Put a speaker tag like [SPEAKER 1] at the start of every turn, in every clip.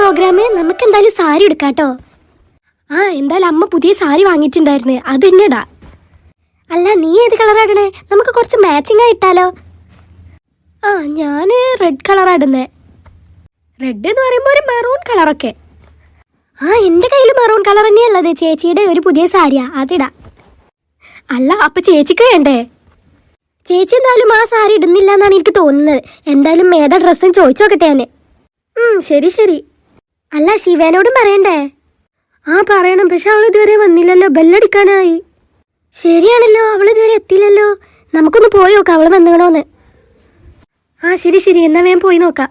[SPEAKER 1] Programme? നമുക്ക് എന്തായാലും സാരി എടുക്കാട്ടോ. ആ എന്തായാലും അമ്മ പുതിയ സാരി വാങ്ങിയിട്ടുണ്ടായിരുന്നു, അത് തന്നെടാ. അല്ല നീ ഏത് കളറാ ഇടണേ? നമുക്ക് കുറച്ച് മാച്ചിങ് ആയിട്ടാലോ? ആ ഞാൻ റെഡ് കളറാ ഇടുന്നേ. റെഡ് എന്ന് പറയുമ്പോൾ ഒരു മെറൂൺ കളറൊക്കെ. ആ എൻ്റെ കയ്യിൽ മെറൂൺ കളർ തന്നെയുള്ളത്. ചേച്ചിയുടെ ഒരു പുതിയ സാരിയാ, അതിടാ. അല്ല അപ്പൊ ചേച്ചിക്ക് വേണ്ടേ? ചേച്ചി എന്തായാലും ആ സാരി ഇടുന്നില്ല എന്നാണ് എനിക്ക് തോന്നുന്നത്. എന്തായാലും ഏതാ ഡ്രസ്സും ചോദിച്ചു നോക്കട്ടെ ഞാൻ. ശരി ശരി. അല്ല ശിവേനോടും പറയണ്ടേ? ആ പറയണം, പക്ഷെ അവൾ ഇതുവരെ വന്നില്ലല്ലോ, ബെല്ലടിക്കാനായി. ശരിയാണല്ലോ, അവൾ ഇതുവരെ എത്തിയില്ലല്ലോ. നമുക്കൊന്ന് പോയി നോക്കാം അവള് വന്നുകണോന്ന്. ആ ശരി ശരി, എന്നാ വേഗം പോയി നോക്കാം.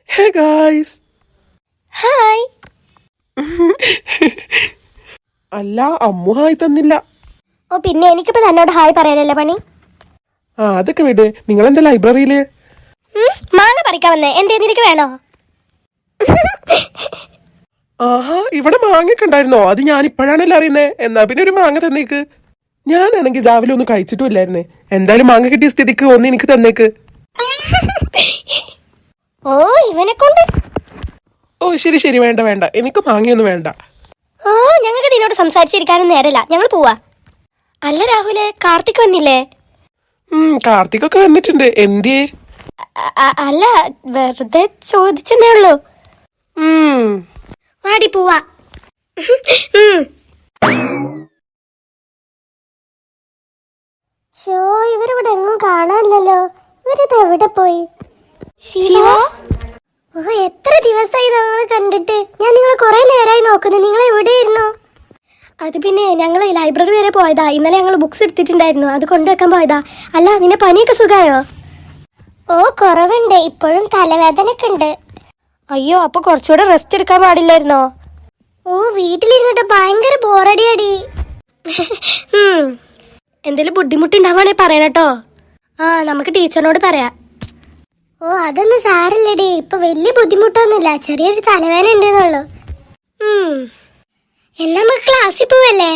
[SPEAKER 1] ഹായ്.
[SPEAKER 2] അല്ല അമ്മു ഹായ് തന്നില്ല.
[SPEAKER 1] ഓ പിന്നെ എനിക്കിപ്പോ തന്നോട് ഹായ് പറയാനല്ലേ പണി.
[SPEAKER 2] ആ അതൊക്കെ വിട്. നിങ്ങൾ എന്താ ലൈബ്രറിയില്?
[SPEAKER 1] മാങ്ങ പറിക്കാൻ വന്നേ, എന്തേ നിനക്ക് വേണോ?
[SPEAKER 2] ആഹാ, ഇവിടെ മാങ്ങയൊക്കെ ഉണ്ടായിരുന്നോ? അത് ഞാൻ ഇപ്പോഴാണല്ലോ അറിയുന്നേ. എന്നാ പിന്നെ ഒരു മാങ്ങ തന്നേക്ക്. ഞാനാണെങ്കിൽ രാവിലെ ഒന്നും കഴിച്ചിട്ടും ഇല്ലായിരുന്നേ. എന്തായാലും മാങ്ങ കിട്ടിയ സ്ഥിതിക്ക് ഒന്ന് എനിക്ക് തന്നേക്ക്.
[SPEAKER 1] ഓ ഇവനെ കൊണ്ട്.
[SPEAKER 2] ഓ ശരി ശരി, വേണ്ട വേണ്ട, എനിക്ക് മാങ്ങയൊന്നും വേണ്ട.
[SPEAKER 1] ഓ ഞങ്ങൾക്ക് നിന്നോട് സംസാരിച്ചിരിക്കാനും നേരല്ല, ഞങ്ങൾ പോവാ. അല്ല രാഹുലെ, കാർത്തിക് വന്നില്ലേ?
[SPEAKER 2] കാർത്തികൊക്കെ വന്നിട്ടുണ്ട്. എന്തിയേ?
[SPEAKER 1] അല്ല വെറുതെ ചോദിച്ചെന്നേ ഉള്ളൂ. വാടി പോവാ. ഷോ ഇവരിവിടെ എങ്ങും കാണാനില്ലല്ലോ. ഇവരിത് എവിടെ പോയി? ശിവ, ഓ എത്ര ദിവസമായി നമ്മളെ കണ്ടിട്ട്. ഞാൻ നിങ്ങളെ കുറെ നേരമായി നോക്കുന്നു, നിങ്ങൾ എവിടെയായിരുന്നു? അത് പിന്നെ ഞങ്ങൾ ലൈബ്രറി വരെ പോയതാ. ഇന്നലെ ഞങ്ങൾ ബുക്സ് എടുത്തിട്ടുണ്ടായിരുന്നു, അത് കൊണ്ടുവെക്കാൻ പോയതാ. അല്ല നിന്റെ പനിയൊക്കെ സുഖമായോ? ഓ കുറവുണ്ട്, ഇപ്പോഴും തലവേദനയൊക്കെ ഉണ്ട്. അയ്യോ അപ്പൊ കുറച്ചുകൂടെ റെസ്റ്റ് എടുക്കാൻ പാടില്ലായിരുന്നോ? ഓ വീട്ടിലിരുന്നിട്ട് ഭയങ്കര ബോറടിയടി. എന്തെങ്കിലും ബുദ്ധിമുട്ടുണ്ടാവാണേ പറയണട്ടോ. ആ നമുക്ക് ടീച്ചറിനോട് പറയാം. ഓ അതൊന്നും സാരല്ലടി, ഇപ്പൊ വലിയ ബുദ്ധിമുട്ടൊന്നുമില്ല, ചെറിയൊരു തലവേദന ഉണ്ടെന്നുള്ളൂ. എന്നാ നമുക്ക് ക്ലാസ്സിൽ പോവല്ലേ?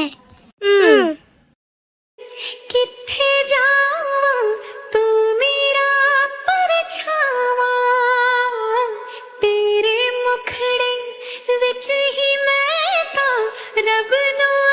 [SPEAKER 3] तेरे मुखड़े विच ही मैं तां रब नूं